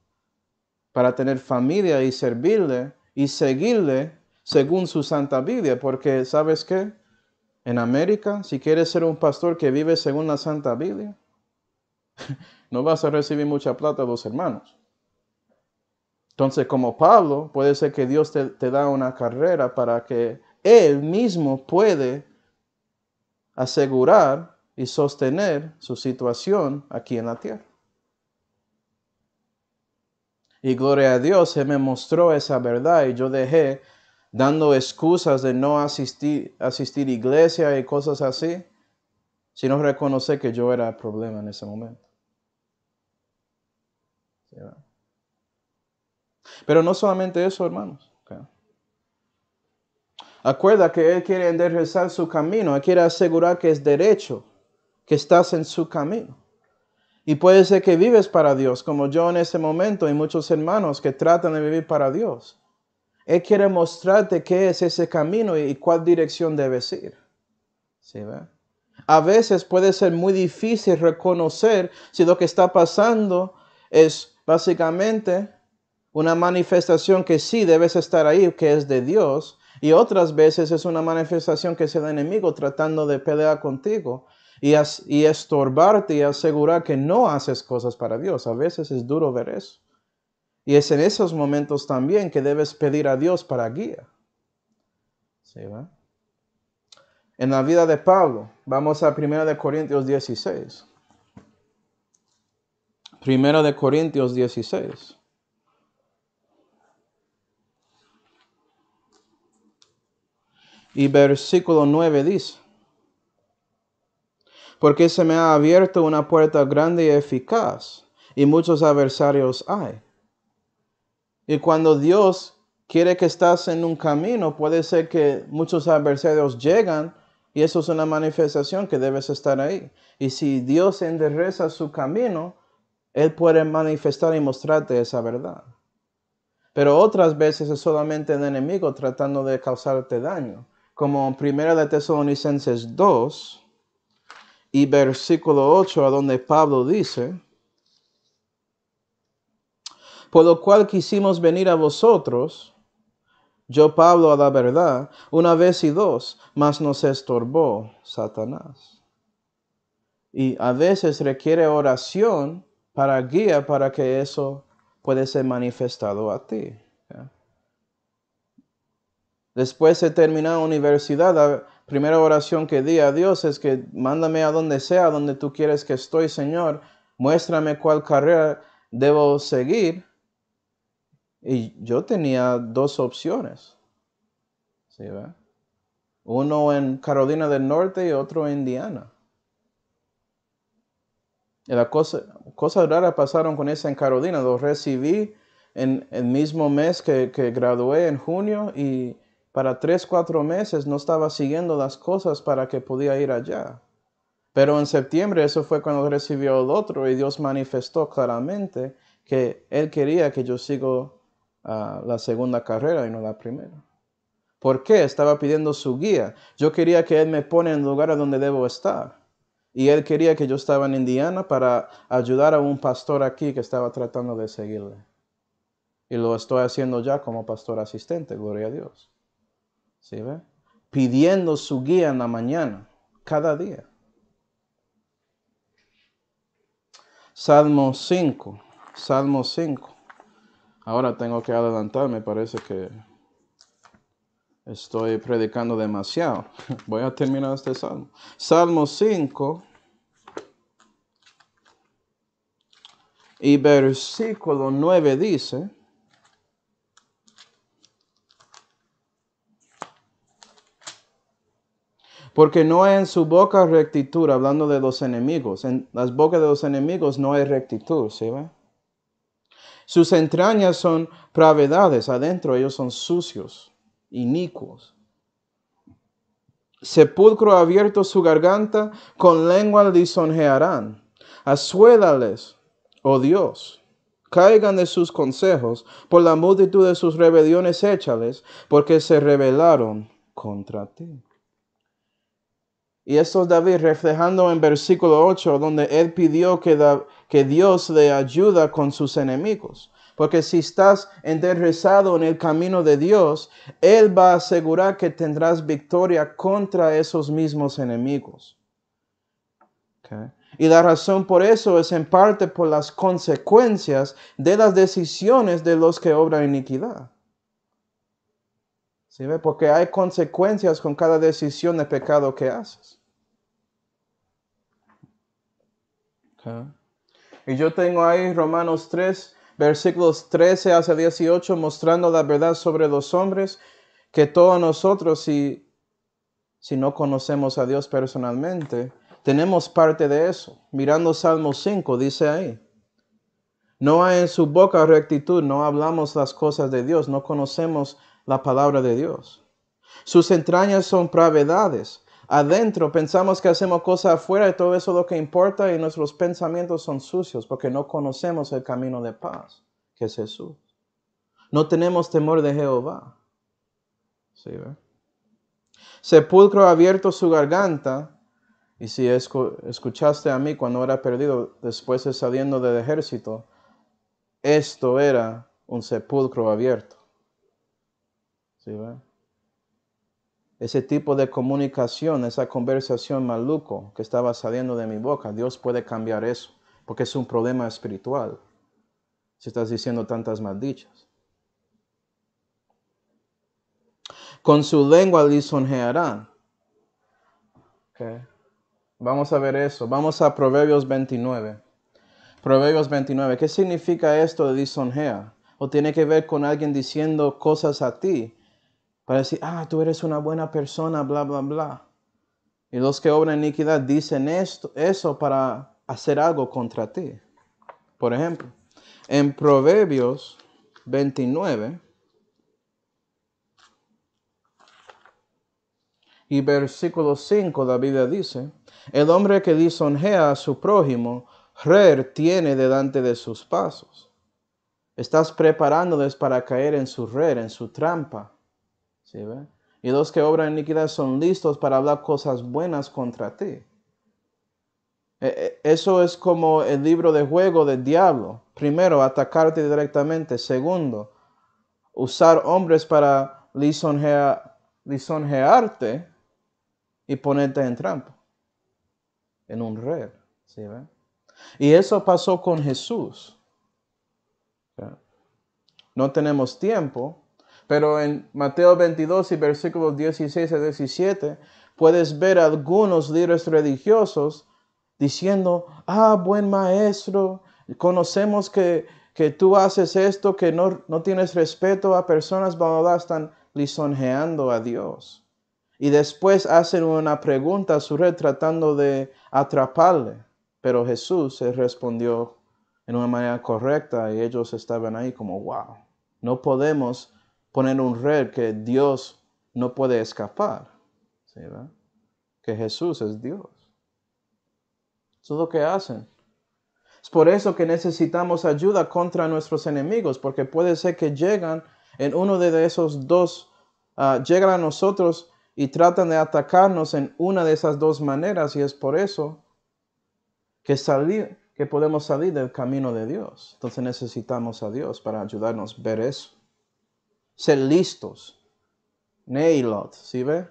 para tener familia y servirle y seguirle según su Santa Biblia, porque ¿sabes qué? En América, si quieres ser un pastor que vive según la Santa Biblia, no vas a recibir mucha plata de los hermanos. Entonces, como Pablo, puede ser que Dios te da una carrera para que Él mismo puede asegurar y sostener su situación aquí en la tierra. Y gloria a Dios, Él me mostró esa verdad y yo dejé dando excusas de no asistir a iglesia y cosas así, sino reconocer que yo era el problema en ese momento. ¿Sí? Pero no solamente eso, hermanos. Okay. Acuerda que Él quiere enderezar su camino, Él quiere asegurar que es derecho, que estás en su camino. Y puede ser que vives para Dios, como yo en este momento y muchos hermanos que tratan de vivir para Dios. Él quiere mostrarte qué es ese camino y cuál dirección debes ir. ¿Sí, ve? A veces puede ser muy difícil reconocer si lo que está pasando es básicamente una manifestación que sí debes estar ahí, que es de Dios, y otras veces es una manifestación que es el enemigo tratando de pelear contigo y estorbarte y asegurar que no haces cosas para Dios. A veces es duro ver eso. Y es en esos momentos también que debes pedir a Dios para guía. ¿Sí, va? En la vida de Pablo, vamos a 1 Corintios 16. 1 Corintios 16. Y versículo 9 dice: porque se me ha abierto una puerta grande y eficaz, y muchos adversarios hay. Y cuando Dios quiere que estás en un camino, puede ser que muchos adversarios llegan, y eso es una manifestación que debes estar ahí. Y si Dios endereza su camino, Él puede manifestar y mostrarte esa verdad. Pero otras veces es solamente el enemigo tratando de causarte daño. Como en 1 Tesalonicenses 2 y versículo 8, a donde Pablo dice: por lo cual quisimos venir a vosotros, yo Pablo a la verdad, una vez y dos, mas nos estorbó Satanás. Y a veces requiere oración para guía para que eso pueda ser manifestado a ti. Después de terminar la universidad, la primera oración que di a Dios es que mándame a donde sea, donde tú quieres que estoy, Señor. Muéstrame cuál carrera debo seguir. Y yo tenía dos opciones. ¿Sí, ve? Uno en Carolina del Norte y otro en Indiana. Y las cosas raras pasaron con esa en Carolina. Lo recibí en el mismo mes que gradué en junio, y para 3-4 meses no estaba siguiendo las cosas para que podía ir allá. Pero en septiembre eso fue cuando recibió el otro, y Dios manifestó claramente que Él quería que yo siga la segunda carrera y no la primera. ¿Por qué? Estaba pidiendo su guía. Yo quería que Él me pone en el lugar a donde debo estar. Y Él quería que yo estaba en Indiana para ayudar a un pastor aquí que estaba tratando de seguirle. Y lo estoy haciendo ya como pastor asistente, gloria a Dios. ¿Sí ve? Pidiendo su guía en la mañana, cada día. Salmo 5. Salmo 5. Ahora tengo que adelantarme, parece que estoy predicando demasiado. Voy a terminar este salmo. Salmo 5 y versículo 9 dice: porque no hay en su boca rectitud, hablando de los enemigos. En las bocas de los enemigos no hay rectitud, ¿sí ve? Sus entrañas son pravedades, adentro ellos son sucios, inicuos. Sepulcro abierto su garganta, con lengua lisonjearán. Asuélales, oh Dios, caigan de sus consejos, por la multitud de sus rebeliones échales, porque se rebelaron contra ti. Y esto es David reflejando en versículo 8, donde él pidió que Dios le ayuda con sus enemigos. Porque si estás enderezado en el camino de Dios, Él va a asegurar que tendrás victoria contra esos mismos enemigos. Okay. Y la razón por eso es en parte por las consecuencias de las decisiones de los que obran iniquidad. ¿Sí ve? Porque hay consecuencias con cada decisión de pecado que haces. Okay. Y yo tengo ahí Romanos 3, versículos 13 hasta 18, mostrando la verdad sobre los hombres, que todos nosotros, si no conocemos a Dios personalmente, tenemos parte de eso. Mirando Salmo 5, dice ahí: no hay en su boca rectitud, no hablamos las cosas de Dios, no conocemos la palabra de Dios. Sus entrañas son pravedades, adentro pensamos que hacemos cosas afuera y todo eso es lo que importa y nuestros pensamientos son sucios porque no conocemos el camino de paz, que es Jesús. No tenemos temor de Jehová. ¿Sí, ve? Sepulcro abierto su garganta. Y si escuchaste a mí cuando era perdido, después de saliendo del ejército, esto era un sepulcro abierto. ¿Sí, ve? Ese tipo de comunicación, esa conversación maluco que estaba saliendo de mi boca, Dios puede cambiar eso, porque es un problema espiritual. Si estás diciendo tantas maldichas. Con su lengua lisonjearán. Okay. Vamos a ver eso. Vamos a Proverbios 29. Proverbios 29. ¿Qué significa esto de lisonjea? ¿O tiene que ver con alguien diciendo cosas a ti? Para decir, tú eres una buena persona, bla, bla, bla. Y los que obran iniquidad dicen eso para hacer algo contra ti. Por ejemplo, en Proverbios 29 y versículo 5, la Biblia dice, el hombre que lisonjea a su prójimo, tiene delante de sus pasos. Estás preparándoles para caer en su red, en su trampa. ¿Sí, ve? Y los que obran iniquidad son listos para hablar cosas buenas contra ti. Eso es como el libro de juego del diablo. Primero, atacarte directamente. Segundo, usar hombres para lisonjearte y ponerte en trampa, en un red. ¿Sí, ve? Y eso pasó con Jesús. No tenemos tiempo, pero en Mateo 22 y versículos 16 a 17 puedes ver a algunos líderes religiosos diciendo, buen maestro, conocemos que tú haces esto, que no tienes respeto a personas, bla, bla, bla, están lisonjeando a Dios. Y después hacen una pregunta a su red tratando de atraparle. Pero Jesús se respondió en una manera correcta y ellos estaban ahí como, wow. No podemos poner un red que Dios no puede escapar. ¿Sí, verdad? Que Jesús es Dios. Eso es lo que hacen. Es por eso que necesitamos ayuda contra nuestros enemigos, porque puede ser que llegan en uno de esos dos, llegan a nosotros y tratan de atacarnos en una de esas dos maneras, y es por eso que podemos salir del camino de Dios. Entonces necesitamos a Dios para ayudarnos a ver eso. Ser listos. Neilot, ¿sí ve?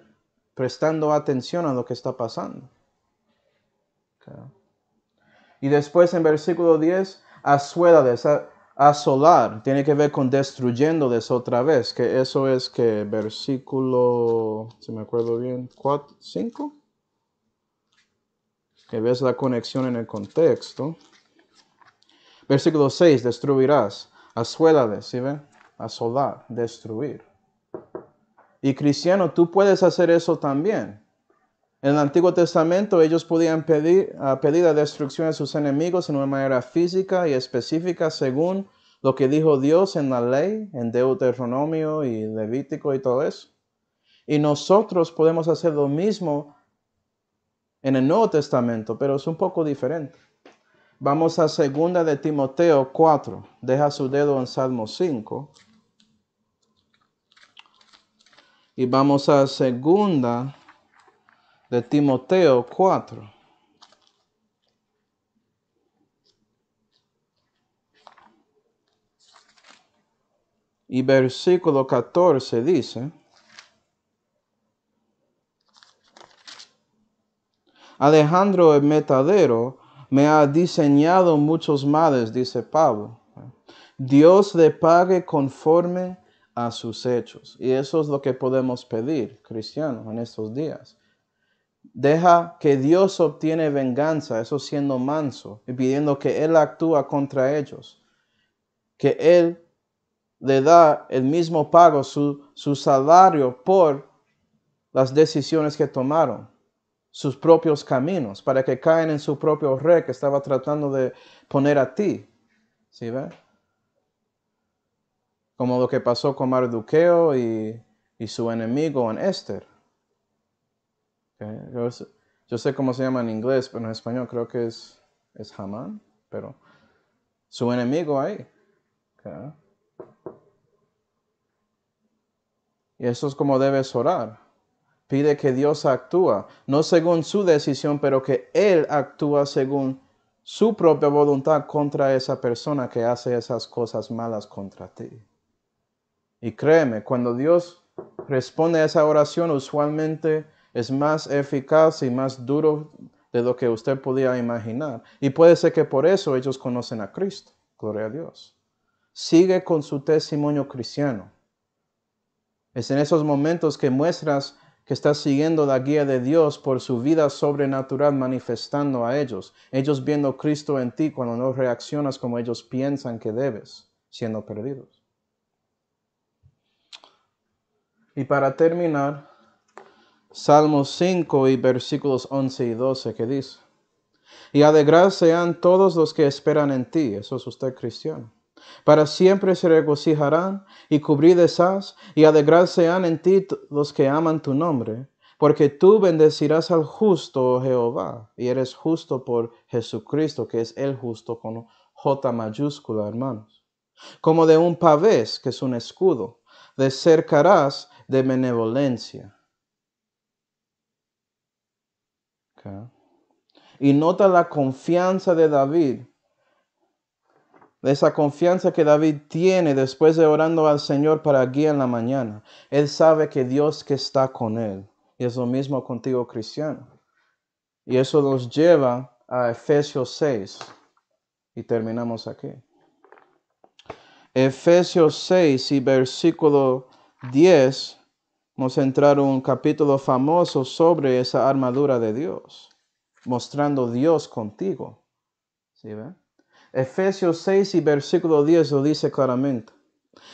Prestando atención a lo que está pasando. Okay. Y después en versículo 10, asuélales, asolar, tiene que ver con destruyéndoles otra vez, que eso es que versículo, si me acuerdo bien, 4, 5, que ves la conexión en el contexto. Versículo 6, destruirás, asuélales, ¿sí ve? Asolar, destruir. Y cristiano, tú puedes hacer eso también. En el Antiguo Testamento ellos podían pedir la destrucción de sus enemigos en una manera física y específica según lo que dijo Dios en la ley, en Deuteronomio y Levítico y todo eso. Y nosotros podemos hacer lo mismo en el Nuevo Testamento, pero es un poco diferente. Vamos a 2 de Timoteo 4. Deja su dedo en Salmo 5. Y vamos a 2 de Timoteo 4. Y versículo 14 dice, Alejandro el metadero me ha diseñado muchos males, dice Pablo. Dios le pague conforme a sus hechos. Y eso es lo que podemos pedir, cristianos, en estos días. Deja que Dios obtiene venganza, eso siendo manso, y pidiendo que Él actúa contra ellos. Que Él le da el mismo pago, su salario por las decisiones que tomaron, sus propios caminos, para que caen en su propio red que estaba tratando de poner a ti. ¿Sí ve? Como lo que pasó con Mardoqueo y su enemigo en Esther. Okay. Yo sé cómo se llama en inglés, pero en español creo que es Hamán, pero su enemigo ahí. Okay. Y eso es como debes orar. Pide que Dios actúa, no según su decisión, pero que Él actúa según su propia voluntad contra esa persona que hace esas cosas malas contra ti. Y créeme, cuando Dios responde a esa oración, usualmente es más eficaz y más duro de lo que usted podía imaginar. Y puede ser que por eso ellos conocen a Cristo. Gloria a Dios. Sigue con su testimonio cristiano. Es en esos momentos que muestras que estás siguiendo la guía de Dios por su vida sobrenatural manifestando a ellos. Ellos viendo Cristo en ti cuando no reaccionas como ellos piensan que debes, siendo perdidos. Y para terminar, Salmos 5 y versículos 11 y 12 que dice: y alegrados sean todos los que esperan en ti, eso es usted cristiano. Para siempre se regocijarán y cubrirás y alegrados sean en ti los que aman tu nombre, porque tú bendecirás al justo, oh Jehová, y eres justo por Jesucristo, que es el justo con J mayúscula, hermanos. Como de un pavés, que es un escudo, le cercarás de benevolencia. Okay. Y nota la confianza de David, de esa confianza que David tiene después de orando al Señor para guía en la mañana. Él sabe que Dios que está con él. Y es lo mismo contigo, cristiano. Y eso nos lleva a Efesios 6. Y terminamos aquí. Efesios 6 y versículo 10. Vamos a entrar en un capítulo famoso sobre esa armadura de Dios, mostrando Dios contigo. ¿Sí ven? Efesios 6 y versículo 10 lo dice claramente.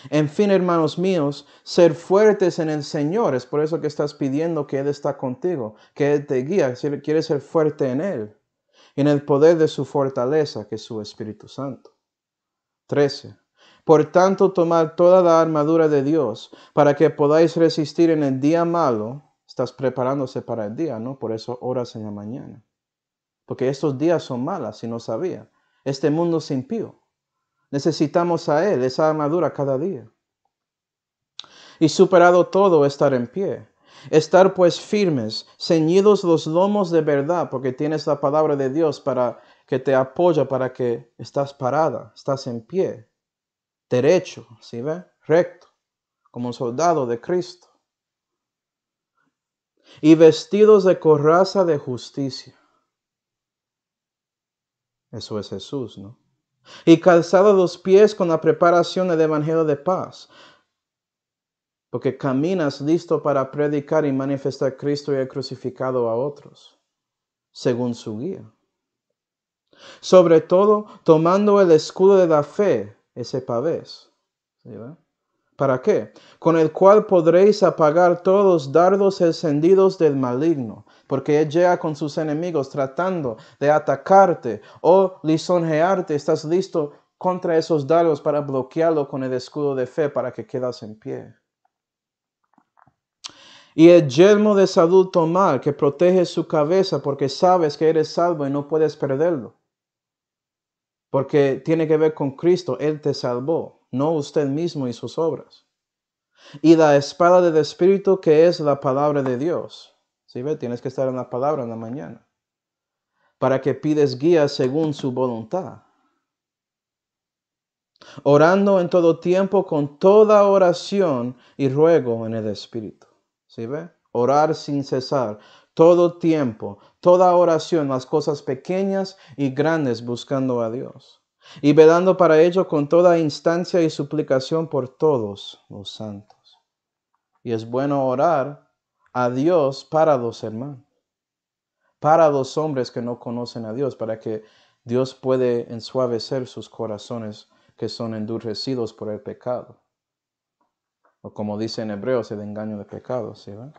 En fin, hermanos míos, ser fuertes en el Señor. Es por eso que estás pidiendo que Él está contigo, que Él te guía, si quieres ser fuerte en Él, en el poder de su fortaleza, que es su Espíritu Santo. 13. Por tanto, tomad toda la armadura de Dios, para que podáis resistir en el día malo. Estás preparándose para el día, ¿no? Por eso oras en la mañana. Porque estos días son malas, si no sabía. Este mundo es impío. Necesitamos a Él, esa armadura cada día. Y superado todo, estar en pie. Estar pues firmes, ceñidos los lomos de verdad, porque tienes la palabra de Dios para que te apoya, para que estás parada, estás en pie. Derecho, ¿sí ve? Recto, como un soldado de Cristo. Y vestidos de coraza de justicia. Eso es Jesús, ¿no? Y calzados los pies con la preparación del evangelio de paz. Porque caminas listo para predicar y manifestar a Cristo y el crucificado a otros, según su guía. Sobre todo, tomando el escudo de la fe, ese pavés. ¿Sí, ve? ¿Para qué? Con el cual podréis apagar todos los dardos encendidos del maligno, porque él llega con sus enemigos tratando de atacarte o lisonjearte. Estás listo contra esos dardos para bloquearlo con el escudo de fe para que quedas en pie. Y el yelmo de salud tomar, que protege su cabeza, porque sabes que eres salvo y no puedes perderlo. Porque tiene que ver con Cristo, Él te salvó, no usted mismo y sus obras. Y la espada del Espíritu, que es la palabra de Dios. ¿Sí ve? Tienes que estar en la palabra en la mañana. Para que pides guía según su voluntad. Orando en todo tiempo con toda oración y ruego en el Espíritu. ¿Sí ve? Orar sin cesar. Todo tiempo, toda oración, las cosas pequeñas y grandes buscando a Dios. Y velando para ello con toda instancia y suplicación por todos los santos. Y es bueno orar a Dios para los hermanos. Para los hombres que no conocen a Dios, para que Dios puede ensuavecer sus corazones que son endurecidos por el pecado. O como dice en Hebreos, el engaño de pecado, ¿sí va?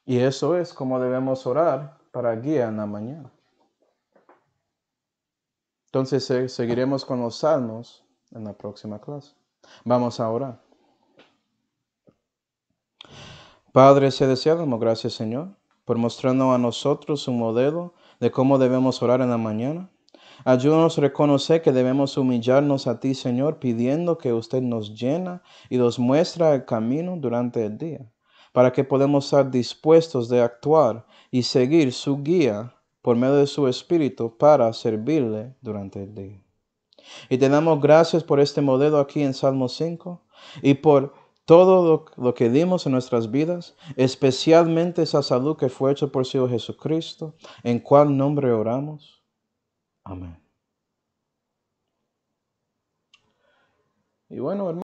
Y eso es como debemos orar para guía en la mañana. Entonces seguiremos con los salmos en la próxima clase. Vamos a orar. Padre celestial, damos gracias, Señor, por mostrarnos a nosotros un modelo de cómo debemos orar en la mañana. Ayúdanos a reconocer que debemos humillarnos a ti, Señor, pidiendo que usted nos llena y nos muestra el camino durante el día, para que podamos estar dispuestos de actuar y seguir su guía por medio de su Espíritu para servirle durante el día. Y te damos gracias por este modelo aquí en Salmo 5 y por todo lo que dimos en nuestras vidas, especialmente esa salud que fue hecha por su Hijo Jesucristo, en cuál nombre oramos. Amén. Y bueno, hermano.